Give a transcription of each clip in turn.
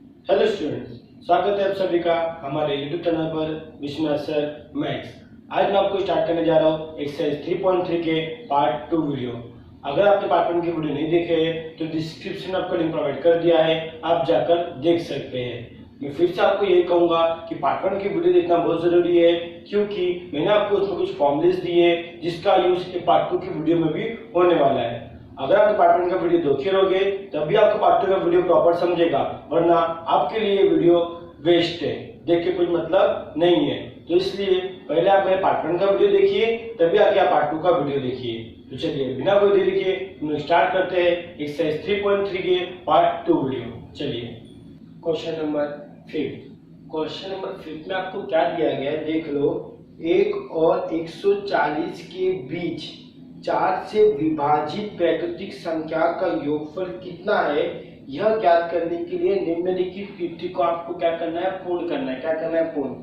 Hello students, स्वागत है आप सभी का हमारे YouTube चैनल पर विश्वनाथ सर मैथ्स। आज मैं आपको स्टार्ट करने जा रहा हूँ एक्सरसाइज 3.3 के पार्ट 2 वीडियो। अगर आपने पार्ट 1 की वीडियो नहीं देखे है तो डिस्क्रिप्शन में आपको लिंक प्रोवाइड कर दिया है, आप जाकर देख सकते हैं। मैं फिर से आपको यही कहूंगा कि पार्ट 1 की वीडियो देखना बहुत जरूरी है, क्योंकि मैंने आपको उसमें कुछ फॉर्मूलेस दिए जिसका यूज पार्ट 2 की वीडियो में भी होने वाला है। अगर आप पार्ट 1 का वीडियो देखे रहोगे तभी आपको पार्ट 2 का वीडियो प्रॉपर समझेगा, वरना आपके लिए वीडियो वेस्ट है, देख के कोई मतलब नहीं है। तो इसलिए पहले आप मेरे पार्ट 1 का वीडियो देखिए, तभी आगे आप पार्ट 2 का वीडियो देखिए। तो चलिए बिना कोई देरी के हम स्टार्ट करते हैं एक्सरसाइज 3.3 के पार्ट 2 वीडियो। चलिए क्वेश्चन नंबर 5। क्वेश्चन नंबर 5 में आपको क्या दिया गया है देख लो। 1 और 140 के बीच 4 से विभाजित प्राकृतिक संख्या का योगफल कितना है, यह ज्ञात करने के लिए निम्नलिखित युक्ति को आपको क्या करना है, पूर्ण करना है। क्या करना है, पूर्ण।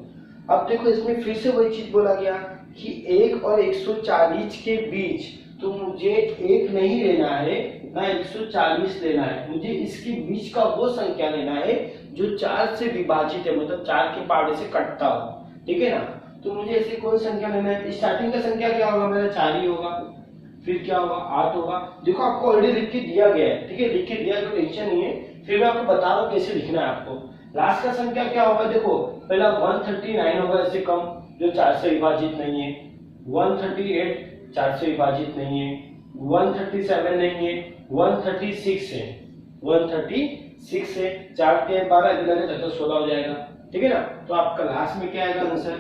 अब देखो इसमें फिर से वही चीज बोला गया कि 1 और 140 के बीच, तो मुझे 1 नहीं लेना है ना 140 लेना है, मुझे इसके बीच का वो संख्या लेना है जो 4 से विभाजित है, मतलब 4 के पहाड़े से कटता हो, ठीक है ना। तो मुझे ऐसे कोई संख्या लेना है। स्टार्टिंग का संख्या क्या होगा, मेरा 4 ही होगा, फिर क्या होगा 8 होगा। देखो आपको ऑलरेडी लिख के दिया गया है, ठीक है, लिख के दिया तो टेंशन नहीं है, फिर मैं आपको बता रहा हूँ कैसे लिखना है आपको। लास्ट का संख्या क्या होगा, देखो पहला 139 होगा, इससे कम जो 4 से विभाजित नहीं है। 138 4 से विभाजित नहीं है। 137 नहीं है। 136 है। 136 है, 4 के 12 दिलाने तो 16 हो जाएगा, ठीक है ना। तो आपका लास्ट में क्या आएगा आंसर,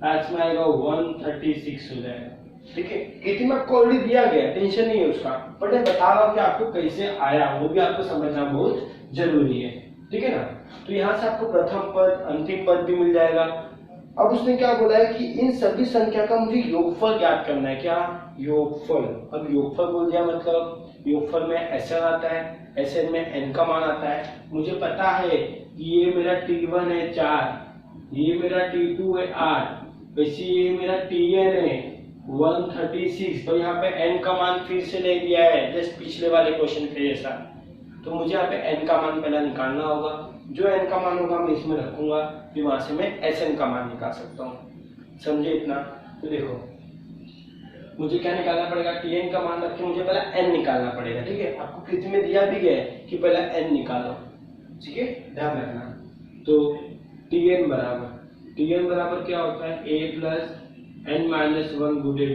लास्ट में आएगा 136 हो जाएगा, ठीक है। इतनी में आपको ऑलरेडी दिया गया, टेंशन नहीं है उसका, बट मैं बता रहा हूँ कि आपको कैसे आया, वो भी आपको समझना बहुत जरूरी है, ठीक है ना। तो यहाँ से आपको प्रथम पद अंतिम पद भी मिल जाएगा। अब उसने क्या बोला है कि इन सभी संख्या का मुझे योगफल ज्ञात करना है। क्या, योगफल। अब योगफल बोल दिया मतलब योगफल में एसएन आता है, एसएन में एन का मान आता है। मुझे पता है कि ये मेरा T1 है 4, ये मेरा T2 है 8, वैसे ये मेरा Tn है 136। तो यहाँ पे n का मान फिर से ले लिया है, जस्ट पिछले वाले क्वेश्चन के जैसा। तो मुझे यहाँ पे n का मान पहला निकालना होगा, जो n का मान होगा मैं इसमें रखूंगा, फिर वहां से मैं Sn का मान निकाल सकता हूँ। समझे इतना। तो देखो मुझे क्या निकालना पड़ेगा, Tn का मान रख के मुझे पहला n निकालना पड़ेगा, ठीक है। आपको कृति में दिया भी गया है कि पहला n निकालो, ठीक है, ध्यान रखना। तो Tn बराबर क्या होता है, a प्लस n-1 गुणे d।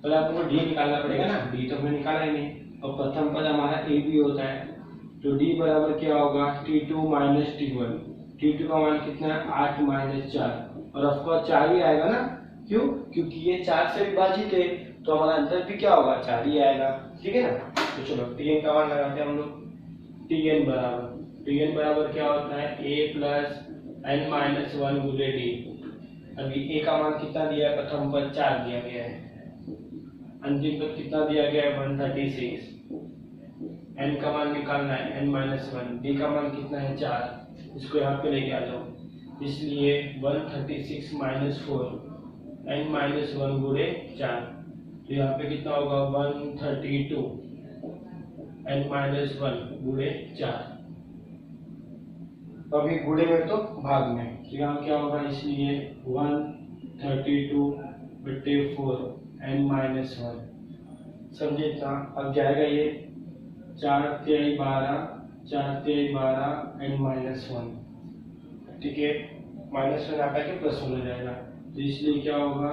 पर आपको d निकालना पड़ेगा ना, d तो हमने निकाला ही नहीं, और प्रथम पद हमारा a भी होता है। तो d बराबर क्या होगा, T2 माइनस T1। T2 का मान कितना है, 8 माइनस 4, और ऑफकोर्स 4 ही आएगा ना, क्यों, क्योंकि ये 4 से विभाजित है, तो हमारा आंसर भी क्या होगा, 4 ही आएगा, ठीक है ना। तो चलो Tn का मान लगाते हैं हम लोग। Tn बराबर क्या होता है, a प्लस n-1 गुणे d। अभी a का मान कितना दिया है, प्रथम पद 4 दिया गया है, अंतिम पद कितना दिया गया है 136। n का मान निकालना है n-1, d का मान कितना है 4, इसको यहाँ पे लेके आ जाओ, इसलिए 136 माइनस 4 n-1 गुणे 4। तो यहाँ पे कितना होगा 132 n-1 गुणे 4। अभी गुणे में तो भाग में, तो यहाँ क्या होगा, इसलिए 132/4 n-1। समझे इतना। अब जाएगा ये 4 3 12, 4 3 12 n-1, ठीक है। -1 आता है प्लस 1 हो जाएगा, तो इसलिए क्या होगा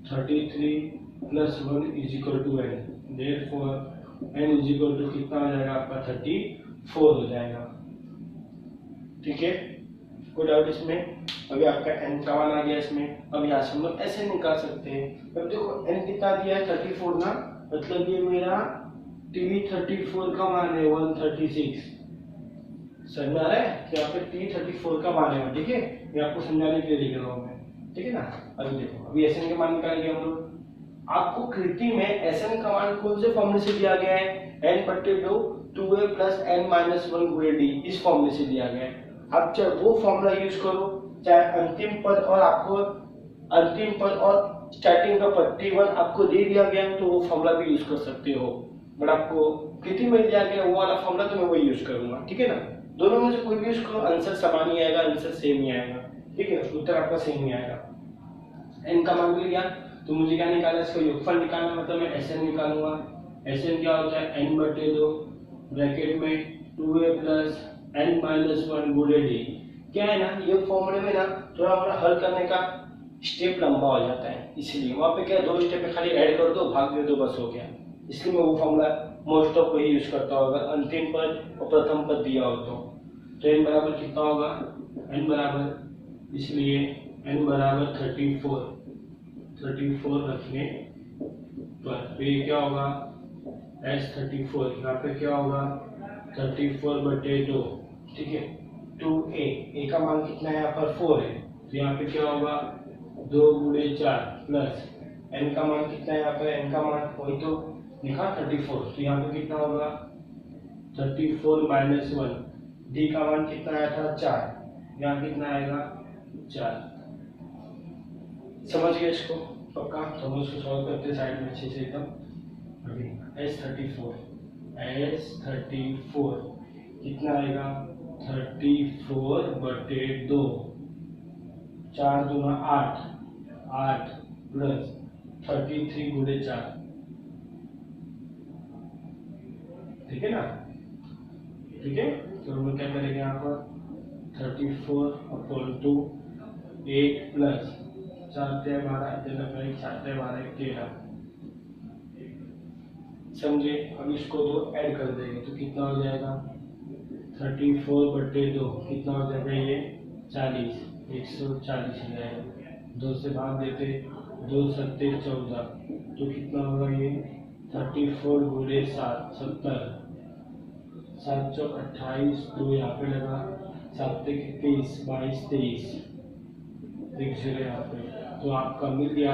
33 + 1 = n। देयरफॉर n = कितना हो जाएगा आपका 34 हो जाएगा, ठीक है। कोई डाउट इसमें। अभी आपका n का मान आ गया इसमें। अब यहाँ से हम लोग ऐसे निकाल सकते हैं। अब देखो n कितना दिया है 34 ना, मतलब ये मेरा T34 का मान है 136। समझ में आ रहा है कि यहाँ पे T34 का मान है, ठीक है। मैं आपको समझाने के लिए लिख रहा हूँ मैं, ठीक है ना। अभी देखो अभी Sn के मान निकालेंगे हम लोग। आपको कृति में Sn का मान कौन से फॉर्मूले से दिया गया है, n/2 2a + n-1 गुणे d, इस फॉर्मूले से दिया गया है। आप चाहे वो फॉर्मूला यूज करो, चाहे अंतिम पद और आपको अंतिम पद और स्टार्टिंग का पद T1 आपको दे दिया गया तो वो फॉर्मूला भी यूज कर सकते हो, बट आपको कृति में दिया गया वो वाला फॉर्मूला तो मैं वही यूज करूंगा, ठीक है ना। दोनों में से कोई भी उसको आंसर समान ही आएगा, आंसर सेम ही आएगा, ठीक है, उत्तर आपका सेम ही आएगा। एन का मान मिल गया तो मुझे क्या निकालना है, इसका योगफल निकालना, मतलब मैं एस एन निकालूंगा। एस एन क्या होता है, एन बटे 2 ब्रैकेट में 2a प्लस एन माइनस 1 गुणे डी। क्या है ना, ये फॉर्मूले में ना थोड़ा हमारा हल करने का स्टेप लंबा हो जाता है, इसलिए वहाँ पे क्या 2 स्टेप में खाली ऐड कर दो, भाग दे दो, बस हो गया। इसलिए मैं वो फॉर्मूला मोस्ट ऑफ वही यूज करता हूँ अगर अंतिम पद और प्रथम पद दिया हो तो एन बराबर कितना होगा, एन बराबर, इसलिए एन बराबर 34 रखने पर तो ये क्या होगा, S34, यहाँ पे क्या होगा 34/2, ठीक है। 2a, a का मान कितना है यहाँ पर 4 है, तो यहाँ पे क्या होगा 2 गुणे 4 प्लस n का मान कितना है यहाँ पे, n का मान वही तो लिखा 34, तो यहाँ पे कितना होगा 34 माइनस 1, d का मान कितना आया था 4, यहाँ कितना आएगा 4। समझ गए इसको पक्का, तो हम उसको सॉल्व करते साइड में अच्छे से एकदम। अभी S34 कितना आएगा 34/2, 4 दूना 8 प्लस 33 गुणे 4, ठीक है ना, ठीक है। तो हम क्या करेंगे यहाँ पर 34/2 8 प्लस 4×12 13, समझे। अब इसको दो ऐड कर देंगे तो कितना हो जाएगा 34/2 कितना हो जाएगा ये 40, 140 हो जाएगा। 2 से भाग देते 2 सत्ते 14, तो कितना होगा ये 34 गुणे 7 70, 7 चौक 28, 2 यहाँ पे लगा 7 23 22 23 एक 0 यहाँ पे, तो आपका मिल गया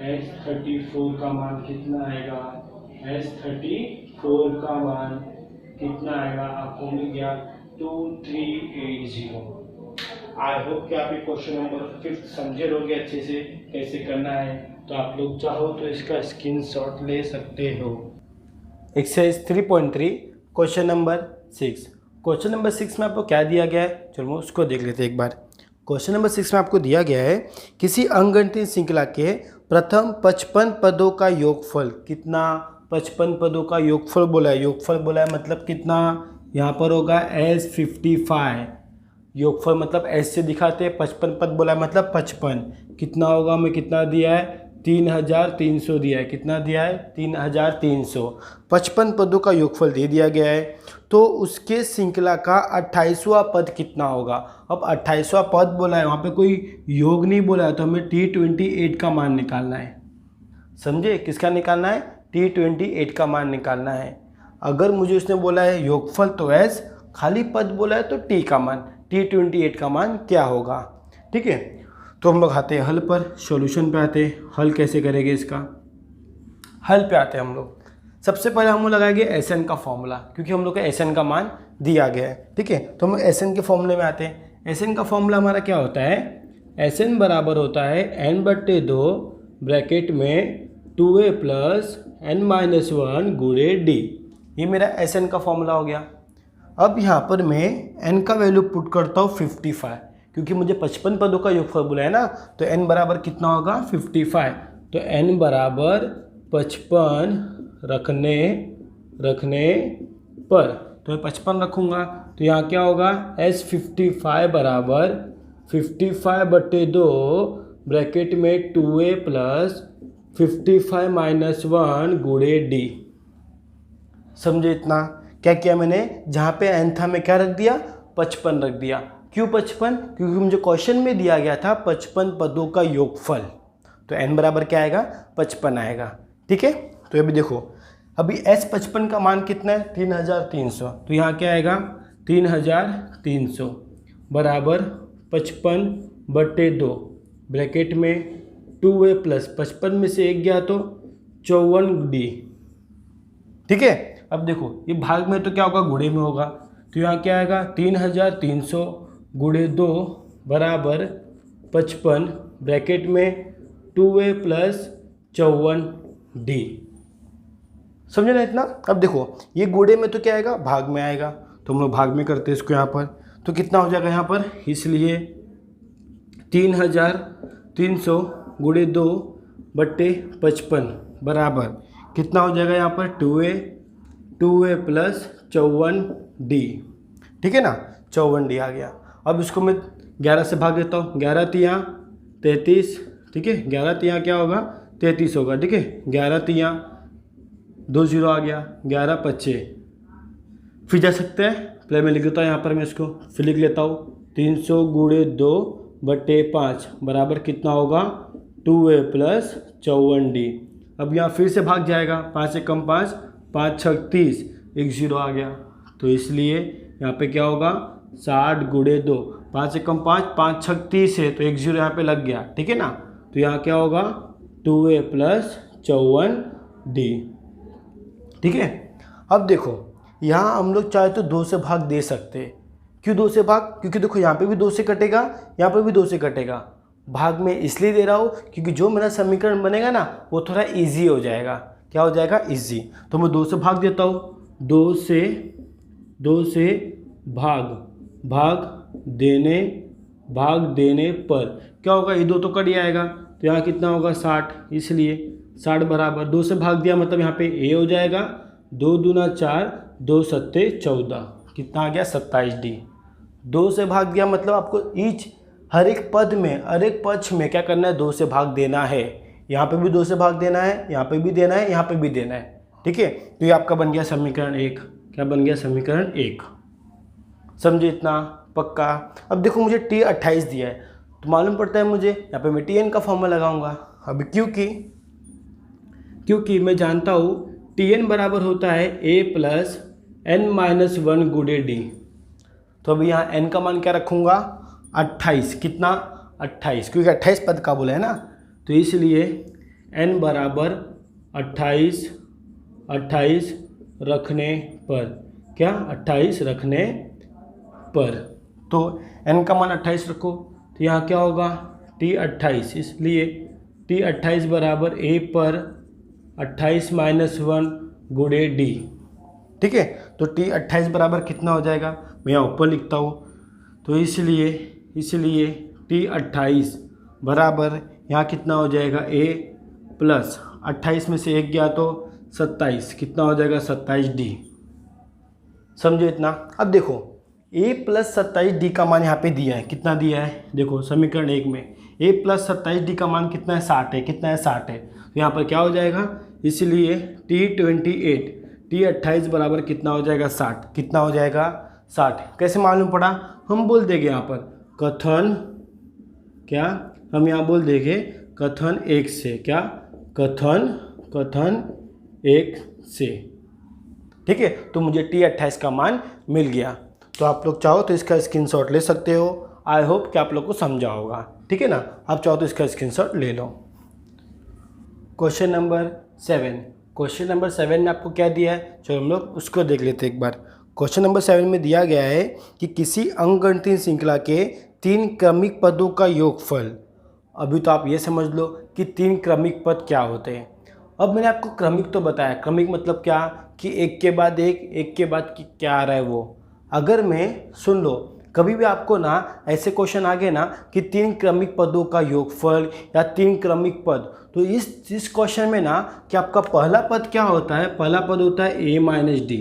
S34 का मान कितना आएगा, S34 का मान कितना आएगा आपको मिल गया 2380। आई होप कि आप ये क्वेश्चन नंबर 5 समझे होंगे अच्छे से कैसे करना है। तो आप लोग चाहो तो इसका स्क्रीनशॉट ले सकते हो। Exercise 3.3 question number 6। Question number 6 में आपको क्या दिया गया है, चलो उसको देख लेते हैं एक बार। क्वेश्चन नंबर 6 में आपको दिया गया है किसी अंकगणित श्रृंखला के प्रथम 55 पदों का योगफल कितना, 55 पदों का योगफल बोला है। योगफल बोला है मतलब कितना, यहाँ पर होगा S55, योगफल मतलब S से दिखाते हैं, 55 पद बोला है मतलब 55, कितना होगा, हमें कितना दिया है 3300 दिया है, कितना दिया है 3300, 55 पदों का योगफल दे दिया गया है। तो उसके श्रृंखला का 28वां पद कितना होगा। अब 28वां पद बोला है, वहाँ पे कोई योग नहीं बोला है, तो हमें T28 का मान निकालना है, समझे। किसका निकालना है, T28 का मान निकालना है। अगर मुझे उसने बोला है योगफल तो S, खाली पद बोला है तो T का मान, T28 का मान क्या होगा, ठीक है। तो हम लोग आते हैं हल पर, सॉल्यूशन पे आते हैं। हल कैसे करेंगे इसका, हल पे आते हैं हम लोग। सबसे पहले हम लोग लगाएंगे SN का फॉर्मूला, क्योंकि हम लोग का SN का मान दिया गया है, ठीक है। तो हम SN के फॉर्मूले में आते हैं। SN का फॉर्मूला हमारा क्या होता है, SN बराबर होता है n/2 ब्रैकेट में 2a प्लस n-1 गुणे d। ये मेरा SN का फॉर्मूला हो गया। अब यहाँ पर मैं n का वैल्यू पुट करता हूँ 55, क्योंकि मुझे 55 पदों का योगफल बोला है ना, तो n बराबर कितना होगा 55, तो n बराबर 55 रखने पर, तो मैं 55 रखूँगा, तो यहाँ क्या होगा S55 बराबर 55/2 ब्रैकेट में 2a प्लस 55-1 गुणे d। समझे इतना, क्या किया मैंने, जहाँ पे n था मैं क्या रख दिया 55 रख दिया। क्यों 55, क्योंकि मुझे क्वेश्चन में दिया गया था 55 पदों का योगफल, तो n बराबर क्या आएगा 55 आएगा, ठीक है। तो अभी देखो, अभी S55 का मान कितना है 3300, तो यहाँ क्या आएगा 3300 बराबर 55/2 ब्रैकेट में 2a प्लस 55 में से 1 गया तो 54d, ठीक है। अब देखो ये भाग में तो क्या होगा गुणे में होगा, तो यहाँ क्या आएगा 3300 गुणे 2 बराबर 55 ब्रैकेट में 2a प्लस 54d। समझे ना इतना। अब देखो ये गुणे में तो क्या आएगा भाग में आएगा, तो तो हम लोग भाग में करते हैं इसको यहाँ पर, तो कितना हो जाएगा यहाँ पर, इसलिए 3300 गुणे 2/55 बराबर कितना हो जाएगा यहाँ पर 2a प्लस 54d, ठीक है ना, 54d आ गया। अब इसको मैं 11 से भाग देता हूँ, 11 तियाँ 33, ठीक है, 11 तियाँ क्या होगा 33 होगा, ठीक है, 11 तियाँ 2 0 आ गया, 11 25 फिर जा सकते हैं, पहले मैं लिख देता हूँ यहाँ पर, मैं इसको फिर लिख लेता हूँ 300 गुणे 2/5 बराबर कितना होगा 2a प्लस 54d। अब यहाँ फिर से भाग जाएगा, 5 से कम 5, 5 6 30, 1 0 आ गया, तो इसलिए यहाँ पे क्या होगा 60 गुणे 2, 5 से कम 5, 5 6 30 है, तो 1 0 यहाँ पे लग गया, ठीक है ना, तो यहाँ क्या होगा 2a प्लस 54d, ठीक है। अब देखो यहाँ हम लोग चाहे तो 2 से भाग दे सकते हैं, क्यों 2 से भाग, क्योंकि देखो यहाँ पे भी 2 से कटेगा, यहाँ पे भी 2 से कटेगा, भाग में इसलिए दे रहा हूँ क्योंकि जो मेरा समीकरण बनेगा ना वो थोड़ा इजी हो जाएगा, क्या हो जाएगा इजी, तो मैं 2 से भाग देता हूँ, 2 से भाग देने पर क्या होगा, ये 2 तो कट आएगा, तो यहाँ कितना होगा 60, इसलिए 60 बराबर 2 से भाग दिया मतलब यहाँ पे a हो जाएगा, 2 दूना 4, 2 सत्ते 14, कितना आ गया 27d। 2 से भाग दिया मतलब आपको हर एक पद में, हर एक पक्ष में क्या करना है 2 से भाग देना है, यहाँ पे भी 2 से भाग देना है, यहाँ पे भी देना है, यहाँ पे भी देना है, ठीक है। तो ये आपका बन गया समीकरण 1, क्या बन गया समीकरण 1, समझे इतना पक्का। अब देखो मुझे t 28 दिया है, तो मालूम पड़ता है मुझे यहाँ पे मैं tn का फॉर्मूला लगाऊंगा। अब क्योंकि मैं जानता हूँ tn बराबर होता है a प्लस n-1 गुणे d, तो अभी यहाँ n का मान क्या रखूँगा 28, कितना 28, क्योंकि 28 पद का बोला है ना, तो इसलिए n बराबर 28 रखने पर, क्या 28 रखने पर, तो n का मान 28 रखो, तो यहाँ क्या होगा t 28, इसलिए t 28 बराबर a पर 28-1 गुणे d, ठीक है। तो t 28 बराबर कितना हो जाएगा, मैं यहाँ ऊपर लिखता हूँ, तो इसलिए t 28 बराबर यहाँ कितना हो जाएगा a प्लस 28 में से 1 गया तो 27, कितना हो जाएगा 27d, समझो इतना। अब देखो a प्लस 27d का मान यहाँ पे दिया है, कितना दिया है देखो समीकरण 1 में a प्लस 27d का मान कितना है 60 है, कितना है 60 है, तो यहाँ पर क्या हो जाएगा, इसलिए t 28 बराबर कितना हो जाएगा 60, कितना हो जाएगा 60, कैसे मालूम पड़ा, हम बोल देंगे यहाँ पर कथन, क्या हम यहाँ बोल देंगे कथन 1 से, क्या कथन 1 से, ठीक है। तो मुझे t 28 का मान मिल गया, तो आप लोग चाहो तो इसका स्क्रीनशॉट ले सकते हो, आई होप कि आप लोग को समझा होगा, ठीक है ना। आप चाहो तो इसका स्क्रीनशॉट ले लो। क्वेश्चन नंबर 7 में आपको क्या दिया है, चलो हम लोग उसको देख लेते हैं एक बार। क्वेश्चन नंबर 7 में दिया गया है कि किसी अंकगणितीय श्रृंखला के 3 क्रमिक पदों का योगफल, अभी तो आप ये समझ लो कि 3 क्रमिक पद क्या होते हैं। अब मैंने आपको क्रमिक तो बताया, क्रमिक मतलब क्या कि एक के बाद एक के बाद क्या आ रहा है वो। अगर मैं सुन लो कभी भी आपको ना ऐसे क्वेश्चन आ गए ना कि 3 क्रमिक पदों का योगफल या 3 क्रमिक पद, तो इस क्वेश्चन में ना कि आपका पहला पद क्या होता है, पहला पद होता है a माइनस डी,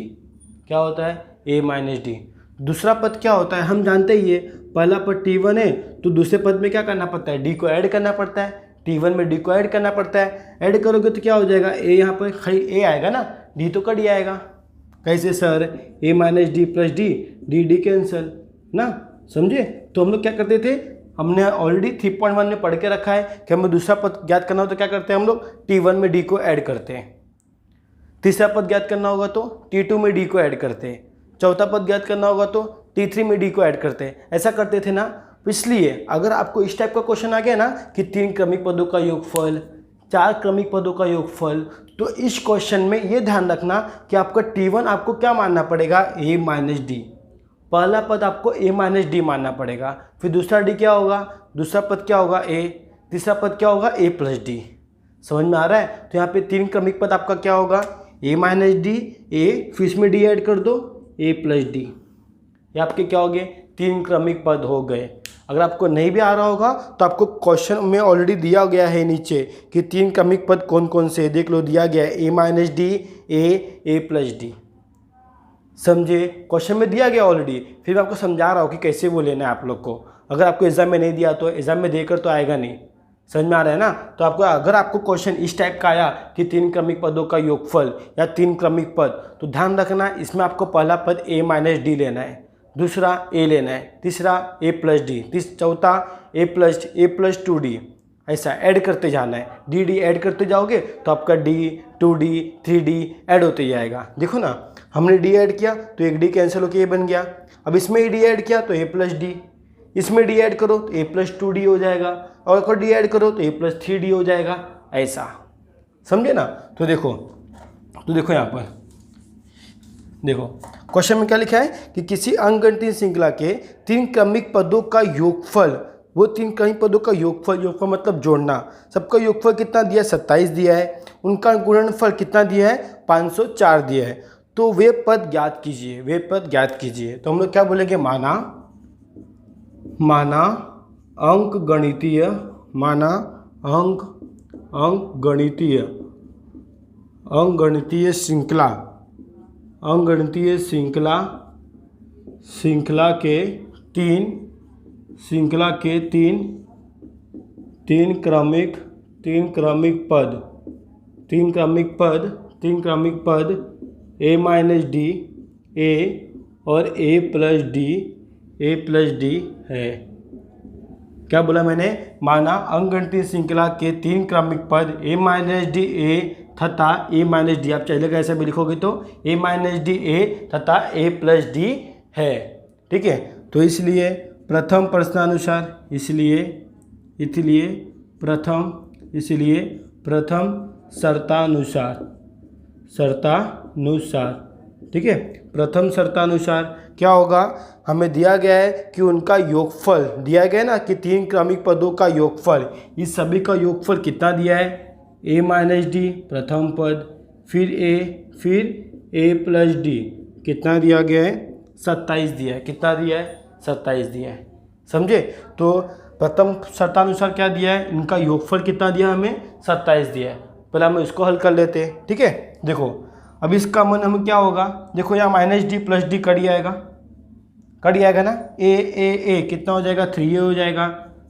क्या होता है a माइनस डी। दूसरा पद क्या होता है, हम जानते ही है पहला पद t1 है, तो दूसरे पद में क्या करना पड़ता है, d को ऐड करना पड़ता है, t1 में d को ऐड करना पड़ता है, ऐड करोगे तो क्या हो जाएगा a, यहाँ पर खाली a आएगा ना, d तो कट ही आएगा। कैसे sir, a minus D plus D cancel ना, समझे। तो हम लोग क्या करते थे, हमने ऑलरेडी 3.1 में पढ़ के रखा है कि हमें दूसरा पद ज्ञात करना हो तो क्या करते हैं हम लोग, t1 में d को ऐड करते हैं, तीसरा पद ज्ञात करना होगा तो t2 में d को ऐड करते हैं, चौथा पद ज्ञात करना होगा तो t3 में d को ऐड करते हैं, ऐसा करते थे ना। इसलिए अगर आपको इस टाइप का क्वेश्चन आ गया ना कि 3 क्रमिक पदों का योगफल, 4 क्रमिक पदों का योगफल, तो इस क्वेश्चन में ये ध्यान रखना कि आपका t1 आपको क्या मानना पड़ेगा, a माइनस डी, पहला पद आपको a माइनस डी मानना पड़ेगा, फिर दूसरा d क्या होगा, दूसरा पद क्या होगा a, तीसरा पद क्या होगा a प्लस डी। समझ में आ रहा है। तो यहाँ पे 3 क्रमिक पद आपका क्या होगा, a माइनस डी, a, फिर इसमें d ऐड कर दो a प्लस डी, ये आपके क्या हो गए, 3 क्रमिक पद हो गए। अगर आपको नहीं भी आ रहा होगा तो आपको क्वेश्चन में ऑलरेडी दिया गया है नीचे कि 3 क्रमिक पद कौन कौन से, देख लो दिया गया है a minus D, A plus D. समझे, क्वेश्चन में दिया गया ऑलरेडी, फिर मैं आपको समझा रहा हूँ कि कैसे वो लेना है आप लोग को। अगर आपको एग्जाम में नहीं दिया तो एग्जाम में देकर तो आएगा नहीं, समझ में आ रहा है ना। तो आपको अगर आपको क्वेश्चन इस टाइप का आया कि 3 क्रमिक पदों का योगफल या 3 क्रमिक पद, तो ध्यान रखना इसमें आपको पहला पद a माइनस डी लेना है, दूसरा a लेना है, तीसरा a प्लस डी, चौथा a प्लस 2d, ऐसा ऐड करते जाना है। डी ऐड करते जाओगे तो आपका d 2d 3d ऐड होते जाएगा। देखो ना, हमने d ऐड किया तो एक d कैंसिल होकर a बन गया। अब इसमें d ऐड किया तो a प्लस डी, इसमें d ऐड करो तो a प्लस 2d हो जाएगा, और अगर d ऐड करो तो a प्लस 3d हो जाएगा, ऐसा। समझे ना। तो देखो यहाँ पर देखो क्वेश्चन में क्या लिखा है कि किसी अंकगणितीय श्रृंखला के 3 क्रमिक पदों का योगफल, वो 3 क्रमिक पदों का योगफल मतलब जोड़ना, सबका योगफल कितना दिया है, 27 दिया है, उनका गुणनफल कितना दिया है, 504 दिया है। तो वे पद ज्ञात कीजिए। तो हम लोग क्या बोलेंगे, माना अंकगणितीय श्रृंखला के तीन क्रमिक पद a माइनस डी, a और a प्लस डी है। क्या बोला मैंने, माना अंकगणितीय श्रृंखला के 3 क्रमिक पद a माइनस डी, a तथा a माइनस डी, आप चलेगा ऐसा भी लिखोगे तो a माइनस डी, a तथा a प्लस डी है। ठीक है, तो इसलिए प्रथम शर्तानुसार, ठीक है, प्रथम शर्तानुसार क्या होगा, हमें दिया गया है कि उनका योगफल दिया गया है ना, कि 3 क्रमिक पदों का योगफल, इस सभी का योगफल कितना दिया है, a माइनस डी प्रथम पद, फिर a प्लस डी, कितना दिया गया है, 27 दिया है। कितना दिया है, 27 दिया है। समझे। तो प्रथम शर्तानुसार क्या दिया है, इनका योगफल कितना दिया हमें, 27 दिया है। पहले हम इसको हल कर लेते हैं। ठीक है, देखो अब इसका मन हमें क्या होगा, देखो यहाँ minus D plus D cut आएगा ना, ए कितना हो जाएगा, 3a हो जाएगा।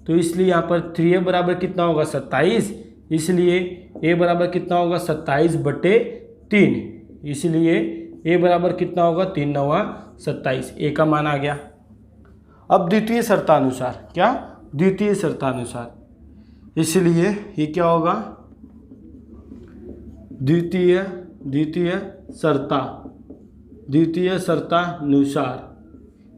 तो इसलिए यहाँ पर 3a बराबर कितना होगा, 27, इसलिए a बराबर कितना होगा, 27/3, इसलिए a बराबर कितना होगा, 3 9 27, a का मान आ गया। अब द्वितीय शर्तानुसार, इसलिए ये क्या होगा, द्वितीय शर्तानुसार,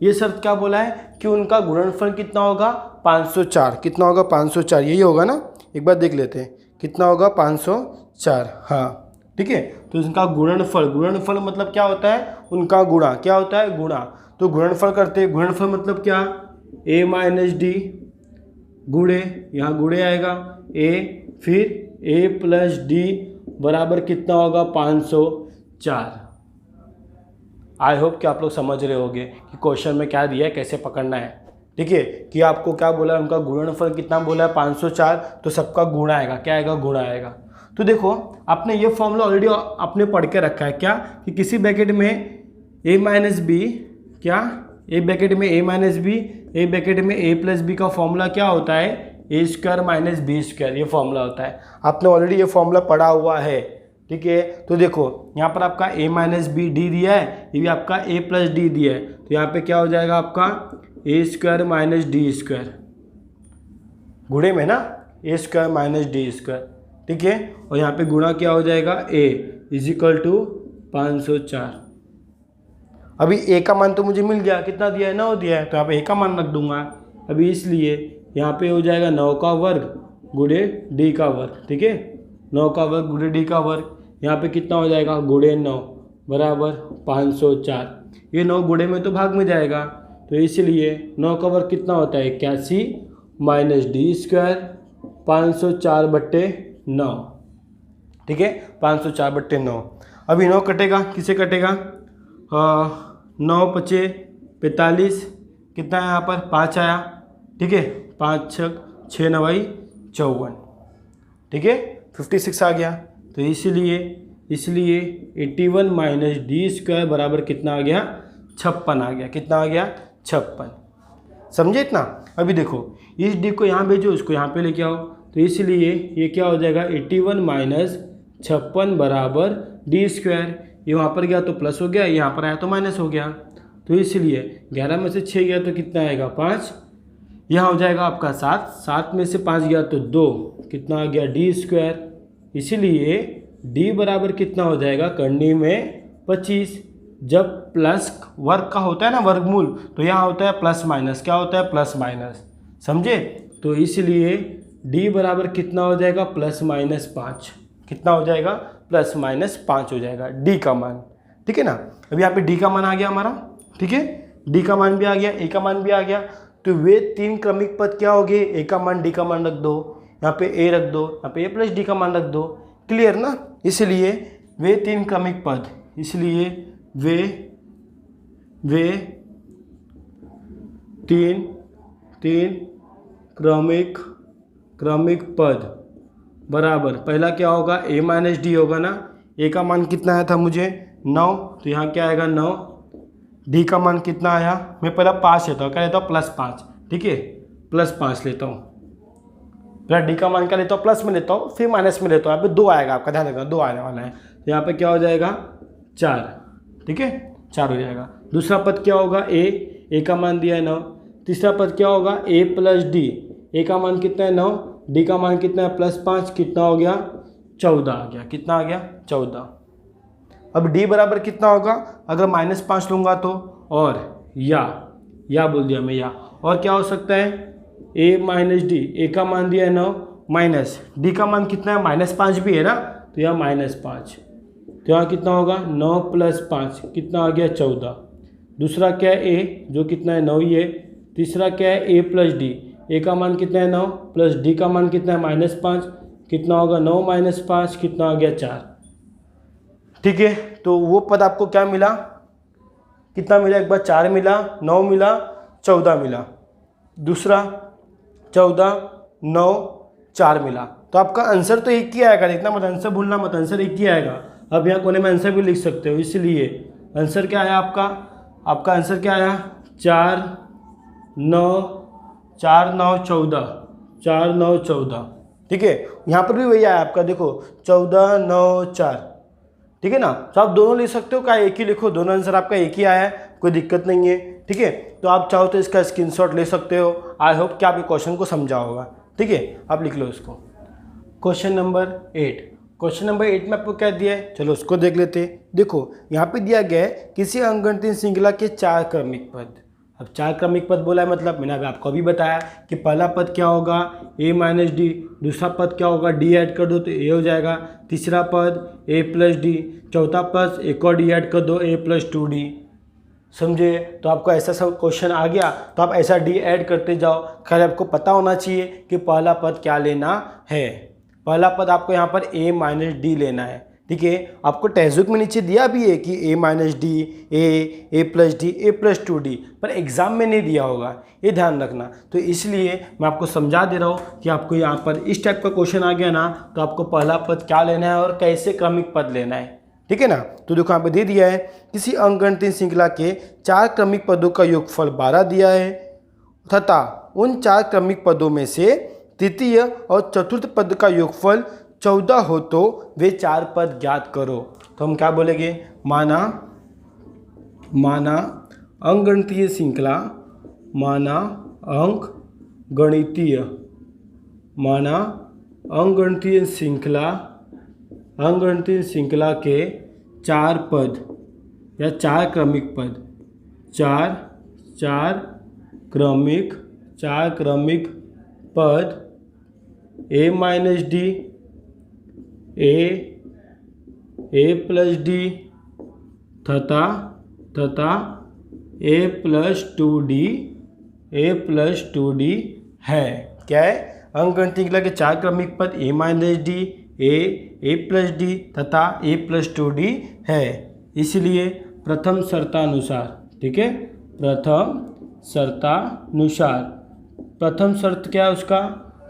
ये शर्त क्या बोला है कि उनका गुणनफल कितना होगा, 504, कितना होगा, 504, यही होगा ना, एक बार देख लेते हैं कितना होगा, 504। हाँ ठीक है, तो इनका गुणनफल मतलब क्या होता है, उनका गुणा, क्या होता है, गुणा। तो गुणनफल करते हैं, गुणनफल मतलब क्या, a माइनस डी गुणे, यहाँ गुणे आएगा a, फिर a प्लस डी बराबर कितना होगा, 504। आई होप कि आप लोग समझ रहे होंगे कि क्वेश्चन में क्या दिया है, कैसे पकड़ना है। ठीक है, कि आपको क्या बोला है, उनका गुणनफल कितना बोला है, 504, तो सबका गुणा आएगा, क्या आएगा, गुणा आएगा। तो देखो आपने ये फॉर्मूला ऑलरेडी आपने पढ़ के रखा है, क्या कि किसी ब्रैकेट में a माइनस बी, क्या a ब्रैकेट में a minus B, a bracket में a प्लस बी का फॉर्मूला क्या होता है, a square minus B square, ये फॉर्मूला होता है। आपने ऑलरेडी ये फॉर्मूला पढ़ा हुआ है। ठीक है, तो देखो यहाँ पर आपका a माइनस बी डी दिया है, ये भी आपका a प्लस डी दिया है, तो यहाँ पे क्या हो जाएगा आपका a square minus D square, गुणे में ना, a square minus D square. ठीक है, और यहाँ पे गुणा क्या हो जाएगा, a इज इक्वल टू 504। अभी a का मान तो मुझे मिल गया, कितना दिया है, 9 दिया है, तो यहाँ पे a का मान रख दूंगा। अभी इसलिए यहाँ पे हो जाएगा 9 का वर्ग गुणे d का वर्ग। ठीक है, 9 का वर्ग गुणे d का वर्ग, यहाँ पे कितना हो जाएगा, गुणे 9 बराबर 504। ये 9 गुणे में तो भाग में जाएगा, तो इसलिए 9 का वर्ग कितना होता है, 81 माइनस डी स्क्वायर 504/9। ठीक है, 504/9। अभी 9 कटेगा, किसे कटेगा, 9 × 5 = 45, कितना है यहाँ पर 5 आया, ठीक है, 5 6 9 54, ठीक है, 56 आ गया। तो इसलिए 81 माइनस डी स्क्वायर बराबर कितना आ गया, 56 आ गया। कितना आ गया, 56। समझे इतना। अभी देखो इस डी को यहाँ भेजो, इसको यहाँ पे लेके आओ, तो इसलिए ये क्या हो जाएगा 81 माइनस 56 बराबर डी स्क्वायर। ये वहाँ पर गया तो प्लस हो गया, यहाँ पर आया तो माइनस हो गया। तो इसलिए 11 में से 6 गया तो कितना आएगा 5, यहाँ हो जाएगा आपका 7, 7 में से 5 गया तो 2, कितना आ गया डी स्क्वायर। इसीलिए डी बराबर कितना हो जाएगा करनी में 25। जब प्लस वर्ग का होता है ना वर्गमूल, तो यहाँ होता है प्लस माइनस, क्या होता है प्लस माइनस, समझे। तो इसलिए डी बराबर कितना हो जाएगा प्लस माइनस 5, कितना हो जाएगा प्लस माइनस 5 हो जाएगा डी का मान, ठीक है ना। अभी यहाँ पे डी का मान आ गया हमारा, ठीक है, डी का मान भी आ गया, ए का मान भी आ गया। तो वे 3 क्रमिक पद क्या हो गए, ए का मान डी का मान रख दो, यहाँ पे ए रख दो, यहाँ पे ए प्लस डी का मान रख दो, क्लियर ना। इसलिए वे 3 क्रमिक पद, इसलिए वे 3 क्रमिक पद बराबर, पहला क्या होगा ए माइनस डी होगा ना। ए का मान कितना आया था मुझे 9, तो यहाँ क्या आएगा 9। डी का मान कितना आया, मैं पहला 5 लेता हूँ, क्या लेता हूँ +5, ठीक है, +5 लेता हूँ। पहला डी का मान क्या लेता हूँ प्लस में लेता हूँ, फिर माइनस में लेता हूँ। यहाँ पे 2 आएगा, आपका ध्यान रखना 2 आने वाला है। तो यहाँ पे क्या हो जाएगा 4, ठीक है, 4 हो जाएगा। दूसरा पद क्या होगा ए का मान दिया है 9। तीसरा पद क्या होगा ए प्लस डी, ए का मान कितना है 9, डी का मान कितना है +5, कितना हो गया 14 आ गया। कितना आ गया 14। अब डी बराबर कितना होगा, अगर -5 लूँगा तो, और या बोल दिया मैं, या और क्या हो सकता है ए माइनस डी, ए का मान दिया है 9 माइनस डी का मान कितना है -5 भी है ना, तो यहाँ -5, तो यहाँ कितना होगा 9 + 5, कितना आ गया 14। दूसरा क्या है ए, जो कितना है 9 ही है। तीसरा क्या है ए प्लस डी, ए का मान कितना है 9 प्लस डी का मान कितना है -5, कितना होगा 9 - 5, कितना आ गया 4, ठीक है। तो वो पद आपको क्या मिला, कितना मिला, एक बार 4 मिला, 9 मिला, 14 मिला। दूसरा 14 9 4 मिला। तो आपका आंसर तो एक ही आएगा, देखना मत, आंसर भूलना मत, आंसर एक ही आएगा। अब यहाँ कोने में आंसर भी लिख सकते हो। इसलिए आंसर क्या आया आपका आंसर क्या आया 4 9 14, 4 9 14, ठीक है। यहाँ पर भी वही आया आपका, देखो 14 9 4, ठीक है ना। तो आप दोनों ले सकते हो, क्या एक ही लिखो, दोनों आंसर आपका एक ही आया है, कोई दिक्कत नहीं है, ठीक है। तो आप चाहो तो इसका स्क्रीनशॉट ले सकते हो। आई होप कि आप ये क्वेश्चन को समझा होगा, ठीक है, आप लिख लो इसको। क्वेश्चन नंबर 8 में आपको क्या दिया है, चलो उसको देख लेते हैं। देखो यहाँ पे दिया गया है किसी अंकगणित श्रृंखला के 4 क्रमिक पद। अब 4 क्रमिक पद बोला है, मतलब मैंने अभी आपको अभी बताया कि पहला पद क्या होगा ए माइनस डी, दूसरा पद क्या होगा डी ऐड कर दो तो ए हो जाएगा, तीसरा पद ए प्लस डी, चौथा पद एक और डी ऐड कर दो ए प्लस 2d, समझे। तो आपको ऐसा सब क्वेश्चन आ गया तो आप ऐसा डी ऐड करते जाओ। खैर आपको पता होना चाहिए कि पहला पद क्या लेना है। पहला पद आपको यहाँ पर a माइनस डी लेना है, ठीक है। आपको टेक्स्ट में नीचे दिया भी है कि a minus D, A plus D, A plus 2d, पर एग्जाम में नहीं दिया होगा, ये ध्यान रखना। तो इसलिए मैं आपको समझा दे रहा हूँ कि आपको यहाँ पर इस टाइप का क्वेश्चन आ गया ना, तो आपको पहला पद क्या लेना है और कैसे क्रमिक पद लेना है, ठीक है ना। तो देखो यहाँ पे दे दिया है किसी अंकगणित श्रृंखला के 4 क्रमिक पदों का योगफल 12 दिया है तथा उन 4 क्रमिक पदों में से तृतीय और चतुर्थ पद का योगफल 14 हो तो वे 4 पद ज्ञात करो। तो हम क्या बोलेंगे, माना अंकगणितीय श्रृंखला, माना अंकगणितीय श्रृंखला के 4 पद या 4 क्रमिक पद, 4 क्रमिक पद ए माइनस डी, ए प्लस डी तथा ए प्लस 2d है। क्या है, अंकगणित श्रृंखला के 4 क्रमिक पद ए माइनस डी, ए प्लस डी तथा ए प्लस 2d है। इसलिए प्रथम शर्तानुसार, ठीक है, प्रथम शर्तानुसार। प्रथम शर्त क्या है उसका?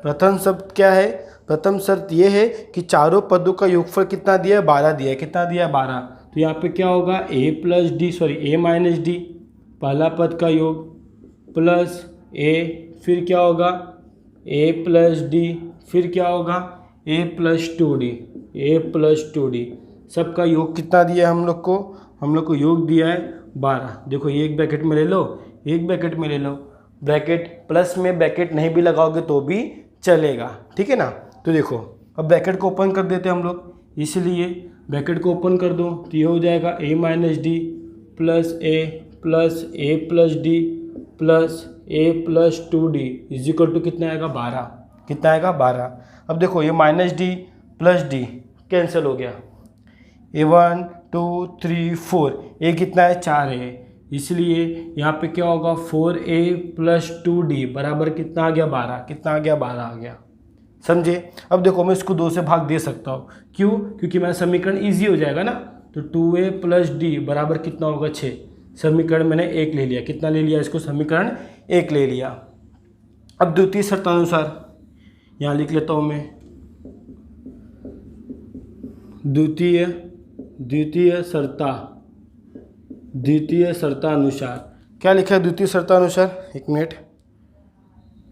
प्रथम शर्त क्या है? प्रथम शर्त ये है कि चारों पदों का योगफल कितना दिया है? 12 दिया है। कितना दिया है? 12। तो यहाँ पे क्या होगा? a माइनस डी, पहला पद का योग, प्लस a, फिर क्या होगा? a प्लस डी, फिर क्या होगा? a प्लस 2d, सबका योग कितना दिया है हम लोग को? हम लोग को योग दिया है 12। देखो ये एक ब्रैकेट में ले लो, एक ब्रैकेट में ले लो, ब्रैकेट प्लस में ब्रैकेट नहीं भी लगाओगे तो भी चलेगा, ठीक है ना। तो देखो अब ब्रैकेट को ओपन कर देते हैं हम लोग, इसलिए ब्रैकेट को ओपन कर दो तो ये हो जाएगा a minus D plus a plus D plus a plus 2d is equal to कितना आएगा? 12। कितना आएगा? 12। अब देखो ये minus D plus D cancel हो गया, a 1 2 3 4, a कितना है? 4 है, इसलिए यहाँ पे क्या होगा? 4a प्लस 2d बराबर कितना आ गया? 12। कितना आ गया? 12 आ गया, समझे। अब देखो मैं इसको 2 से भाग दे सकता हूँ, क्यों? क्योंकि मेरा समीकरण इजी हो जाएगा ना। तो 2a प्लस डी बराबर कितना होगा? 6। समीकरण मैंने 1 ले लिया। कितना ले लिया? इसको समीकरण 1 ले लिया। अब द्वितीय शर्तानुसार यहाँ लिख लेता हूँ मैं, द्वितीय शर्तानुसार क्या लिखा है? द्वितीय शर्तानुसार, एक मिनट।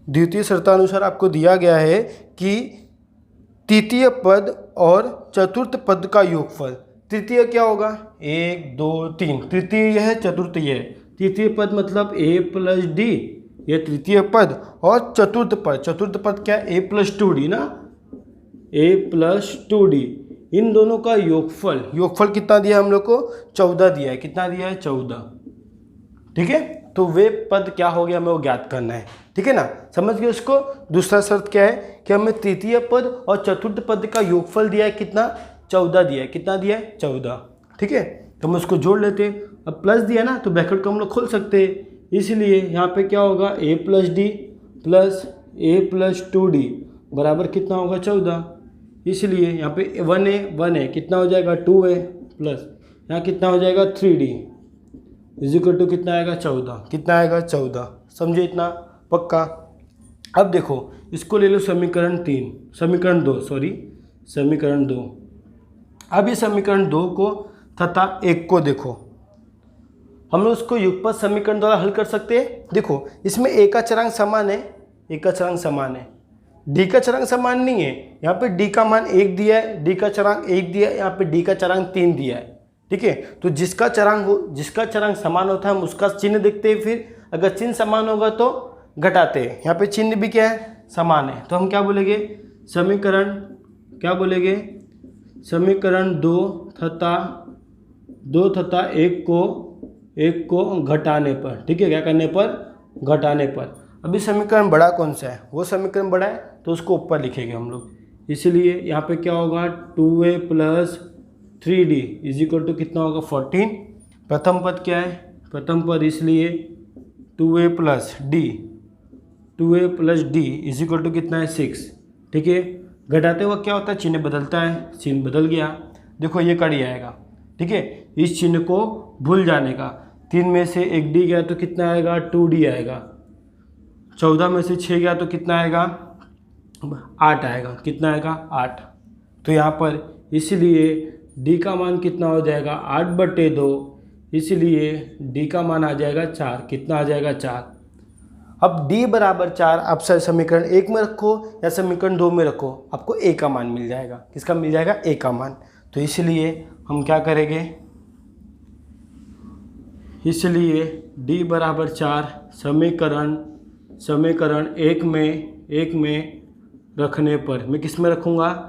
द्वितीय शर्तानुसार आपको दिया गया है कि तृतीय पद और चतुर्थ पद का योगफल। तृतीय क्या होगा? 1 2 3, तृतीय यह है, चतुर्थ यह है। तृतीय पद मतलब a प्लस डी, ये तृतीय पद, और चतुर्थ पद क्या है? a प्लस 2d ना, a प्लस 2d, इन दोनों का योगफल कितना दिया हम लोग को? 14 दिया है। कितना दिया है? 14, ठीक है। तो वे पद क्या हो गया, हमें वो ज्ञात करना है, ठीक है ना। समझ गए उसको। दूसरा शर्त क्या है कि हमें तृतीय पद और चतुर्थ पद का योगफल दिया है, कितना? 14 दिया है। कितना दिया है? 14, ठीक है। तो हम उसको जोड़ लेते हैं। अब प्लस दिया ना तो ब्रैकेट को हम लोग खोल सकते हैं, इसलिए यहाँ पे क्या होगा? a plus D plus a plus 2d बराबर कितना होगा? 14। इसलिए यहाँ पे 1 है, कितना हो जाएगा? 2a प्लस यहाँ कितना हो जाएगा? 3d इज इक्वल टू कितना आएगा? 14। कितना आएगा? 14, समझे इतना? पक्का। अब देखो इसको ले लो समीकरण 2। अब ये समीकरण 2 को तथा 1 को देखो, हम लोग उसको युगपत समीकरण द्वारा हल कर सकते हैं। देखो इसमें a का चरांक समान है, d का चरांक समान नहीं है। यहाँ पे d का मान 1 दिया है, d का चरांक 1 दिया है, यहाँ पे d का चरांक 3 दिया है, ठीक है। तो जिसका चरांक समान होता है हम उसका चिन्ह देखते हैं, फिर अगर चिन्ह समान होगा तो घटाते हैं। यहाँ पे चिन्ह भी क्या है? समान है। तो हम क्या बोलेंगे? समीकरण 2 तथा 1 को घटाने पर, ठीक है। क्या करने पर? घटाने पर। अभी समीकरण बड़ा कौन सा है? वो समीकरण बड़ा है तो उसको ऊपर लिखेंगे हम लोग। इसलिए यहाँ पे क्या होगा? 2a plus 3d is equal to कितना होगा? 14। प्रथम पद क्या है? प्रथम पद, इसलिए 2a plus d is equal to कितना है? 6, ठीक है। घटाते वक्त क्या होता है? चिन्ह बदलता है, चिन्ह बदल गया। देखो ये कड़ी आएगा, ठीक है। इस चिन्ह को भूल जाने का। 3 में से 1 d गया तो कितना आएगा? 2d आएगा। 14 में से 6 गया तो कितना आएगा? 8 आएगा। कितना आएगा? 8। तो यहाँ पर इसलिए d का मान कितना हो जाएगा? 8/2, इसलिए d का मान आ जाएगा 4। कितना आ जाएगा? 4। अब d बराबर 4 आप समीकरण 1 में रखो या समीकरण 2 में रखो, आपको a का मान मिल जाएगा। किसका मिल जाएगा? a का मान। तो इसलिए हम क्या करेंगे? इसलिए d बराबर 4 समीकरण 1 में रखने पर, मैं किस में रखूँगा?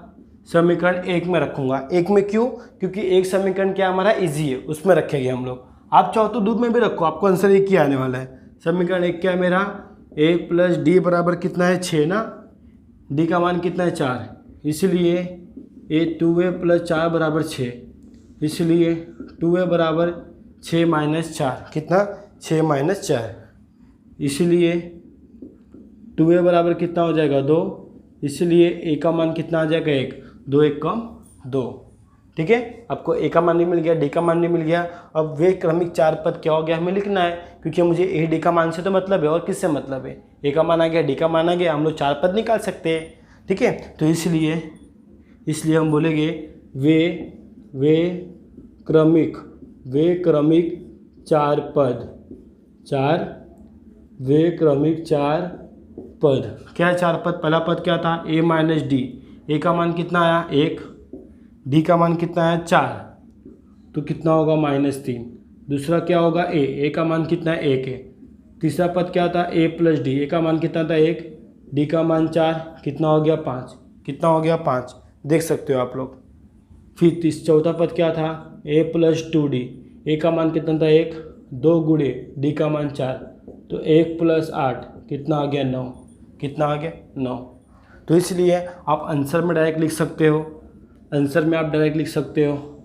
समीकरण 1 में रखूँगा। 1 में क्यों? क्योंकि एक समीकरण क्या हमारा इजी है, उसमें रखेंगे हम लोग। आप चाहो तो 2 में भी रखो, आपको आंसर एक ही आने वाला है। समीकरण 1 क्या है मेरा? a प्लस डी बराबर कितना है? 6 ना। d का मान कितना है? 4, इसलिए 2a प्लस 4 बराबर 6, इसलिए 2a बराबर 6 माइनस 4। कितना? 6 माइनस 4, इसलिए 2a बराबर कितना हो जाएगा? 2, इसलिए a का मान कितना आ जाएगा? 1। 2 1 कम 2, ठीक है, आपको ए का मान भी मिल गया, डी का मान भी मिल गया। अब वे क्रमिक चार पद क्या हो गया हमें लिखना है, क्योंकि मुझे ए डी का मान से तो मतलब है और किससे मतलब है, ए का मान आ गया, डी का मान आ गया, हम लोग चार पद निकाल सकते हैं। ठीक है, तो इसलिए हम बोलेंगे वे क्रमिक चार पद, वे क्रमिक चार पद। क्या है चार पद? पहला पद क्या था, ए माइनस डी, ए का मान कितना आया 1, डी का मान कितना है 4, तो कितना होगा -3। दूसरा क्या होगा ए का मान कितना है 1 है। तीसरा पद क्या था, ए प्लस डी, ए का मान कितना था 1, डी का मान 4, कितना हो गया 5, कितना हो गया 5, देख सकते हो आप लोग। फिर चौथा पद क्या था, ए प्लस 2डी, ए का मान कितना था 1, 2 गुणे डी का मान 4, तो 1 प्लस 8 कितना आ गया 9, कितना आ गया 9। तो इसलिए आप आंसर में डायरेक्ट लिख सकते हो,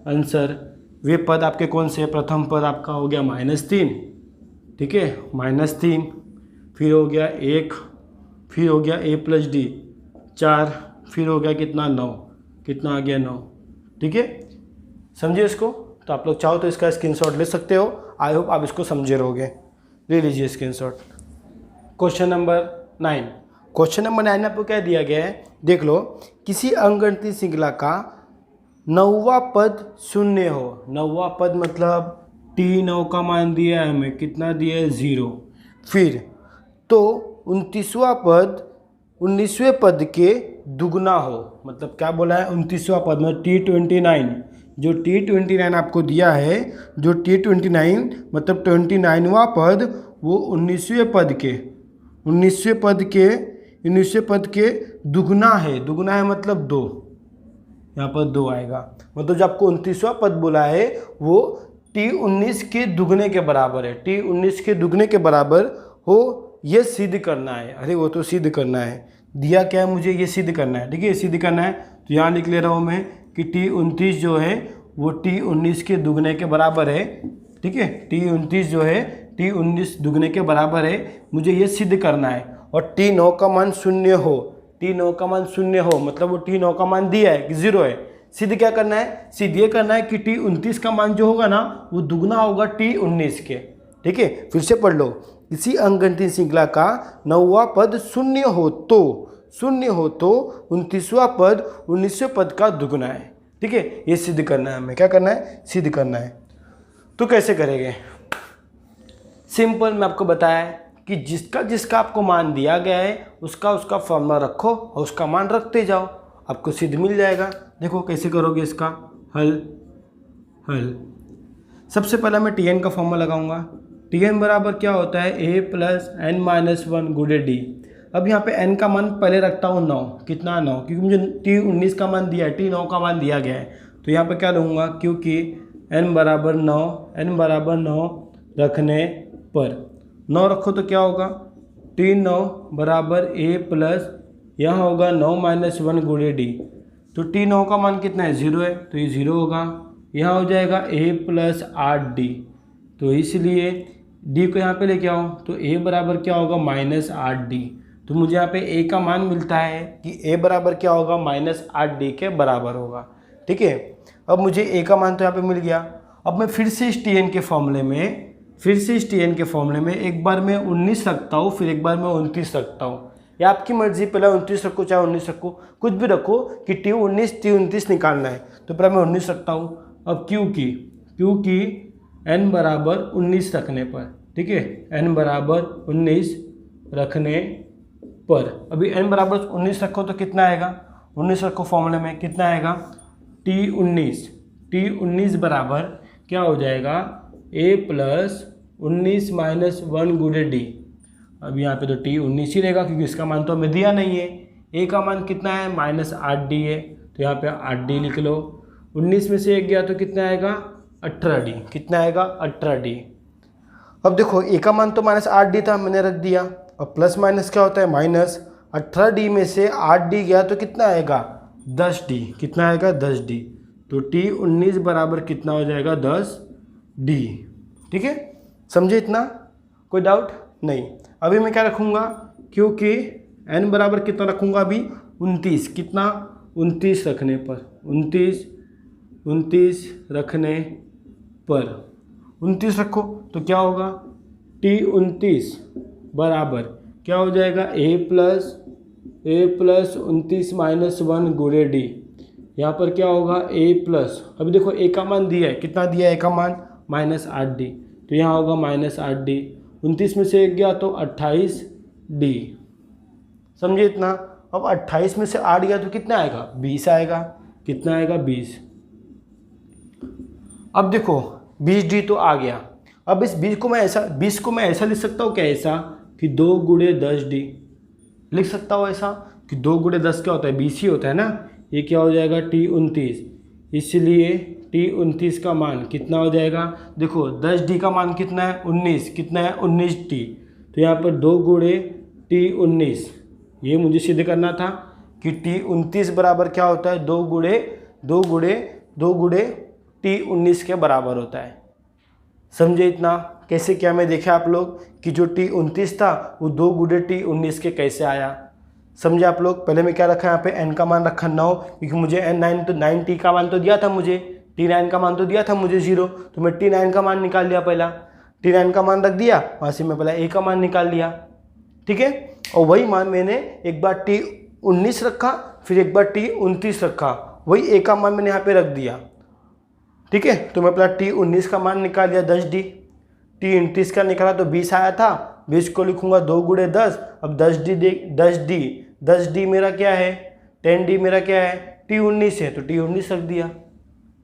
आंसर वे पद आपके कौन से, प्रथम पद आपका हो गया -3, ठीक है, -3, फिर हो गया 1, फिर हो गया ए प्लस डी 4, फिर हो गया कितना 9, कितना आ गया 9। ठीक है, समझिए इसको। तो आप लोग चाहो तो इसका स्क्रीनशॉट ले सकते हो। आई होप आप इसको समझे रहोगे, ले लीजिए स्क्रीनशॉट। क्वेश्चन नंबर 9 में आपको क्या दिया गया है, देख लो। किसी अंकगणितीय श्रृंखला का 9वां पद शून्य हो, 9वां पद मतलब T9 का मान दिया है हमें, कितना दिया है 0। फिर तो 29वां पद 19वें पद के दुगना हो, मतलब क्या बोला है 29वां पद में T29, जो T29 आपको दिया है, जो T29 मतलब 29वां पद वो 19वें पद के दुगना है मतलब 2, यहाँ पर 2 आएगा। मतलब जो आपको 29वां पद बोला है वो T19 के दुगने के बराबर है, T19 के दुगने के बराबर हो, ये सिद्ध करना है। अरे वो तो सिद्ध करना है, दिया क्या है मुझे, ये सिद्ध करना है। ठीक है, सिद्ध करना है तो यहाँ लिख ले रहा हूँ मैं कि T29 जो है वो T19 के दुगने के बराबर है। ठीक है, T29 जो है T19 दुगने के बराबर है, मुझे ये सिद्ध करना है। और T9 का मान शून्य हो, मतलब वो T9 का मान दिया है कि 0 है। सिद्ध क्या करना है, सिद्ध ये करना है कि T29 का मान जो होगा ना वो दुगना होगा T19 के। ठीक है, फिर से पढ़ लो। किसी अंकगणितीय श्रृंखला का 9वां पद शून्य हो तो 29वां पद 19वें पद का दुगना है। ठीक है, ये सिद्ध करना है हमें, क्या करना है, सिद्ध करना है। तो कैसे करेंगे, सिंपल मैं आपको बताया कि जिसका आपको मान दिया गया है उसका फॉर्मूला रखो और उसका मान रखते जाओ, आपको सिद्ध मिल जाएगा। देखो कैसे करोगे इसका हल। सबसे पहले मैं Tn का फॉर्मूला लगाऊंगा। Tn बराबर क्या होता है, a प्लस n माइनस 1 गुणे डी। अब यहाँ पे n का मान पहले रखता हूँ 9, कितना 9, क्योंकि मुझे T19 का मान दिया है, T9 का मान दिया गया है, तो यहाँ पे क्या लूँगा, क्योंकि n बराबर 9 रखने पर 9 रखो तो क्या होगा, T9 बराबर a प्लस यहाँ होगा 9 माइनस 1 गुणे डी। तो T9 का मान कितना है 0 है, तो ये 0 होगा। यहाँ हो जाएगा a प्लस 8d, तो इसलिए d को यहाँ पे लेके आओ तो a बराबर क्या होगा -8d। तो मुझे यहाँ पे a का मान मिलता है कि a बराबर क्या होगा -8d के बराबर होगा। ठीक है, अब मुझे a का मान तो यहाँ पे मिल गया। अब मैं फिर से इस Tn के फॉर्मूले में एक बार मैं 19 रखता हूँ, फिर एक बार मैं 29 रखता हूँ, या आपकी मर्जी, पहले 29 रखो चाहे 19 रखो, कुछ भी रखो कि T29 निकालना है, तो पहले मैं 19 रखता हूँ। अब क्योंकि n बराबर 19 रखने पर, ठीक है, n बराबर 19 रखने पर, अभी n बराबर 19 रखो तो कितना आएगा, 19 रखो फॉर्मूले में, कितना आएगा T19 बराबर क्या हो जाएगा, a प्लस 19 माइनस 1 गुणे डी। अब यहाँ पे तो T19 ही रहेगा क्योंकि इसका मान तो हमें दिया नहीं है। a का मान कितना है -8d है, तो यहाँ पे 8d लिख लो। 19 में से 1 गया तो कितना आएगा 18d, कितना आएगा 18d। अब देखो a का मान तो -8d था, मैंने रख दिया, अब प्लस माइनस क्या होता है माइनस, 18d में से 8d गया तो कितना आएगा 10d, कितना आएगा 10d। तो T19 बराबर कितना हो जाएगा 10d। ठीक है, समझे इतना, कोई डाउट नहीं। अभी मैं क्या रखूँगा, क्योंकि n बराबर कितना रखूँगा अभी 29, कितना 29 रखने पर 29 रखने पर 29 रखो तो क्या होगा, T29 बराबर क्या हो जाएगा, a प्लस 29 माइनस 1 गुणे डी। यहाँ पर क्या होगा a प्लस, अभी देखो a का मान दिया है, कितना दिया है a का मान, -8d, तो यहाँ होगा -8d। 29 में से 1 गया तो 28d, समझे इतना। अब 28 में से 8 गया तो कितना आएगा, 20 आएगा, कितना आएगा 20। अब देखो 20d तो आ गया। अब इस 20 को मैं ऐसा लिख सकता हूँ क्या, ऐसा कि 2 गुणे 10d लिख सकता हूँ, ऐसा कि 2 गुणे 10 क्या होता है, 20 ही होता है ना। ये क्या हो जाएगा T29, इसलिए T29 का मान कितना हो जाएगा, देखो 10d का मान कितना है 19, कितना है 19d, तो यहाँ पर 2 गुणे T19, ये मुझे सिद्ध करना था कि T29 बराबर क्या होता है, 2 गुणे T19 के बराबर होता है। समझे इतना, कैसे क्या मैं देखा आप लोग कि जो T29 था वो 2 गुणे T19 के कैसे आया, समझे आप लोग। पहले मैं क्या रखा यहाँ पे, n का मान रखा 9, क्योंकि मुझे T का मान तो दिया था मुझे, T9 का मान तो दिया था मुझे 0, तो मैं T9 का मान निकाल लिया, पहला T9 का मान रख दिया, वहाँ से मैं पहला a का मान निकाल लिया, ठीक है। और वही मान मैंने एक बार T19 रखा, फिर एक बार T29 रखा, वही a का मान मैंने यहाँ पे रख दिया, ठीक है। तो मैं पहला T19 का मान निकाल लिया 10d, T29 का निकाला तो 20 आया था, 20 को लिखूंगा 2 गुणे 10, अब 10d मेरा क्या है, 10d मेरा क्या है, T19 है, तो T19 रख दिया,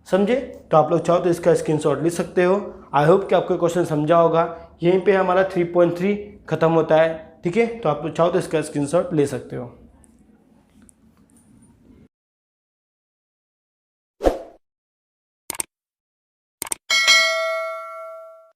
समझे। तो आप लोग चाहो तो इसका स्क्रीनशॉट ले सकते हो। आई होप कि आपको क्वेश्चन समझा होगा। यहीं पे हमारा 3.3 खत्म होता है, ठीक है। तो आप लोग चाहो तो इसका स्क्रीनशॉट ले सकते हो।